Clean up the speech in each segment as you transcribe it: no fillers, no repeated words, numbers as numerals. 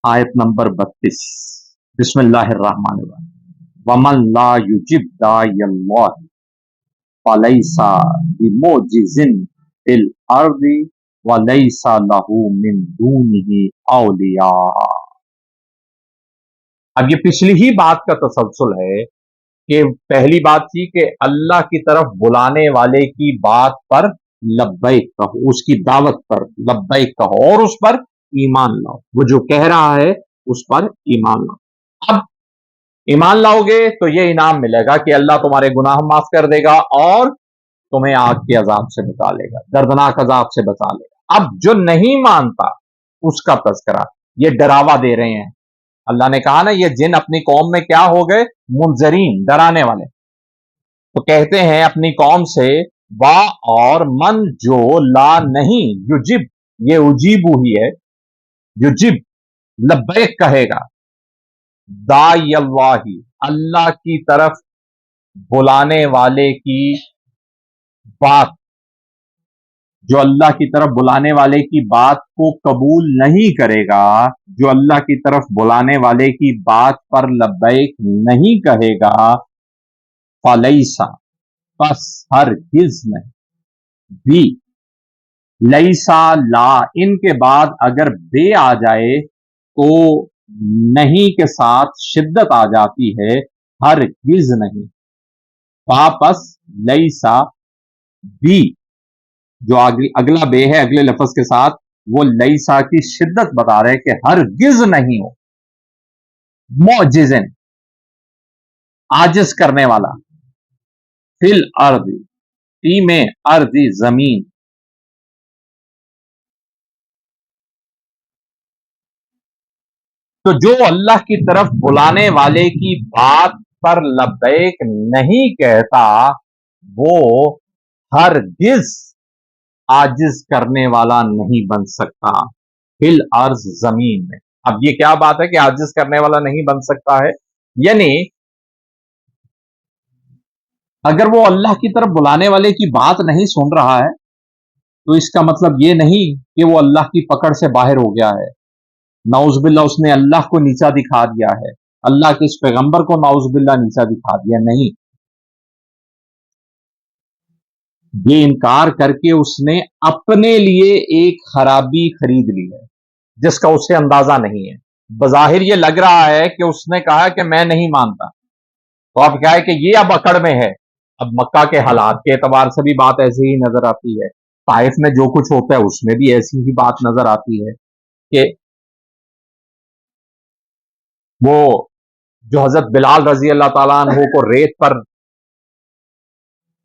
آیت نمبر 32 بسم اللہ الرحمن الرحیم ومن لا یجب داعی اللہ فلیس بمعجز فی الارض ولیس لہ من دونہ اولیاء۔ اب یہ پچھلی ہی بات کا تسلسل ہے کہ پہلی بات تھی کہ اللہ کی طرف بلانے والے کی بات پر لبیک کہو، اس کی دعوت پر لبیک کہو اور اس پر ایمان لاؤ، وہ جو کہہ رہا ہے اس پر ایمان لاؤ۔ اب ایمان لاؤ گے تو یہ انعام ملے گا کہ اللہ تمہارے گناہ معاف کر دے گا اور تمہیں آگ کے عذاب سے بچا لے گا، دردناک عذاب سے بچا لے گا۔ اب جو نہیں مانتا اس کا تذکرہ، یہ ڈراوا دے رہے ہیں۔ اللہ نے کہا نا یہ جن اپنی قوم میں کیا ہو گئے، منذرین، ڈرانے والے، تو کہتے ہیں اپنی قوم سے وا اور من جو لا نہیں یجب، یہ اجیبو ہی ہے، یجب لبیک کہے گا، داعی اللہ، اللہ کی طرف بلانے والے کی بات، جو اللہ کی طرف بلانے والے کی بات کو قبول نہیں کرے گا، جو اللہ کی طرف بلانے والے کی بات پر لبیک نہیں کہے گا، فلیسا، پس ہرگز نہیں، بھی، لیسا لا، ان کے بعد اگر بے آ جائے تو نہیں کے ساتھ شدت آ جاتی ہے، ہرگز نہیں، واپس لیسا بھی، جو اگلا بے ہے اگلے لفظ کے ساتھ، وہ لیسا کی شدت بتا رہے کہ ہرگز نہیں ہو، معجزن، عاجز کرنے والا، فی الارض، فی میں ارض، زمین، تو جو اللہ کی طرف بلانے والے کی بات پر لبیک نہیں کہتا وہ ہرگز عاجز کرنے والا نہیں بن سکتا، فی الارض، زمین میں۔ اب یہ کیا بات ہے کہ عاجز کرنے والا نہیں بن سکتا ہے؟ یعنی اگر وہ اللہ کی طرف بلانے والے کی بات نہیں سن رہا ہے تو اس کا مطلب یہ نہیں کہ وہ اللہ کی پکڑ سے باہر ہو گیا ہے، نعوذ باللہ اس نے اللہ کو نیچا دکھا دیا ہے، اللہ کے اس پیغمبر کو نعوذ باللہ نیچا دکھا دیا، نہیں، یہ انکار کر کے اس نے اپنے لیے ایک خرابی خرید لی ہے جس کا اسے اندازہ نہیں ہے۔ بظاہر یہ لگ رہا ہے کہ اس نے کہا کہ میں نہیں مانتا، تو اب کیا ہے کہ یہ اب اکڑ میں ہے۔ اب مکہ کے حالات کے اعتبار سے بھی بات ایسی ہی نظر آتی ہے، طائف میں جو کچھ ہوتا ہے اس میں بھی ایسی ہی بات نظر آتی ہے کہ وہ جو حضرت بلال رضی اللہ تعالیٰ عنہ کو ریت پر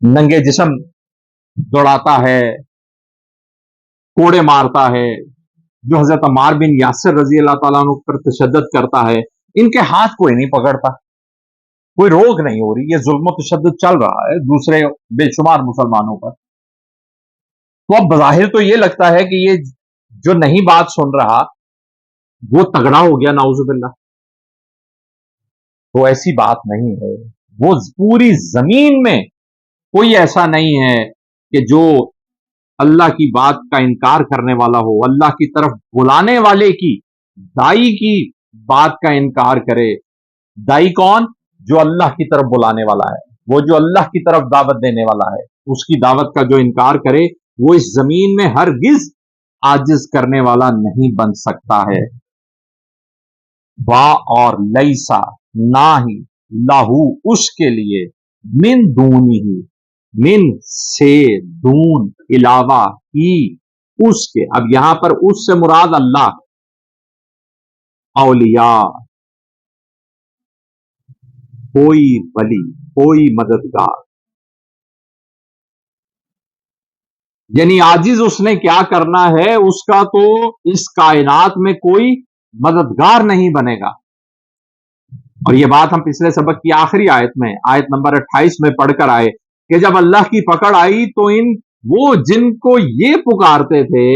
ننگے جسم دوڑاتا ہے، کوڑے مارتا ہے، جو حضرت عمار بن یاسر رضی اللہ تعالیٰ عنہ پر تشدد کرتا ہے، ان کے ہاتھ کوئی نہیں پکڑتا، کوئی روک نہیں ہو رہی، یہ ظلم و تشدد چل رہا ہے دوسرے بے شمار مسلمانوں پر۔ تو اب بظاہر تو یہ لگتا ہے کہ یہ جو نہیں بات سن رہا وہ تگڑا ہو گیا، نعوذ باللہ، تو ایسی بات نہیں ہے۔ وہ پوری زمین میں کوئی ایسا نہیں ہے کہ جو اللہ کی بات کا انکار کرنے والا ہو، اللہ کی طرف بلانے والے کی، دائی کی بات کا انکار کرے۔ دائی کون؟ جو اللہ کی طرف بلانے والا ہے، وہ جو اللہ کی طرف دعوت دینے والا ہے، اس کی دعوت کا جو انکار کرے وہ اس زمین میں ہرگز عاجز کرنے والا نہیں بن سکتا ہے۔ با اور لیسا، نہ ہی، لاہو، اس کے لیے، من دونی ہی، من سے، دون، علاوہ، ہی، اس کے، اب یہاں پر اس سے مراد اللہ، اولیاء، کوئی ولی، کوئی مددگار، یعنی عاجز اس نے کیا کرنا ہے، اس کا تو اس کائنات میں کوئی مددگار نہیں بنے گا۔ اور یہ بات ہم پچھلے سبق کی آخری آیت میں، آیت نمبر 28 میں پڑھ کر آئے کہ جب اللہ کی پکڑ آئی تو وہ جن کو یہ پکارتے تھے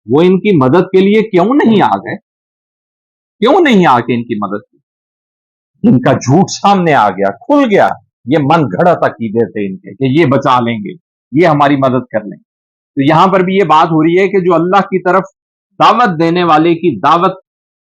وہ ان کی مدد کے لیے کیوں نہیں آ گئے؟ کیوں نہیں آ کے ان کی مدد کی؟ ان کا جھوٹ سامنے آ گیا، کھل گیا، یہ من گھڑت عقیدے تھے ان کے کہ یہ بچا لیں گے، یہ ہماری مدد کر لیں گے۔ تو یہاں پر بھی یہ بات ہو رہی ہے کہ جو اللہ کی طرف دعوت دینے والے کی دعوت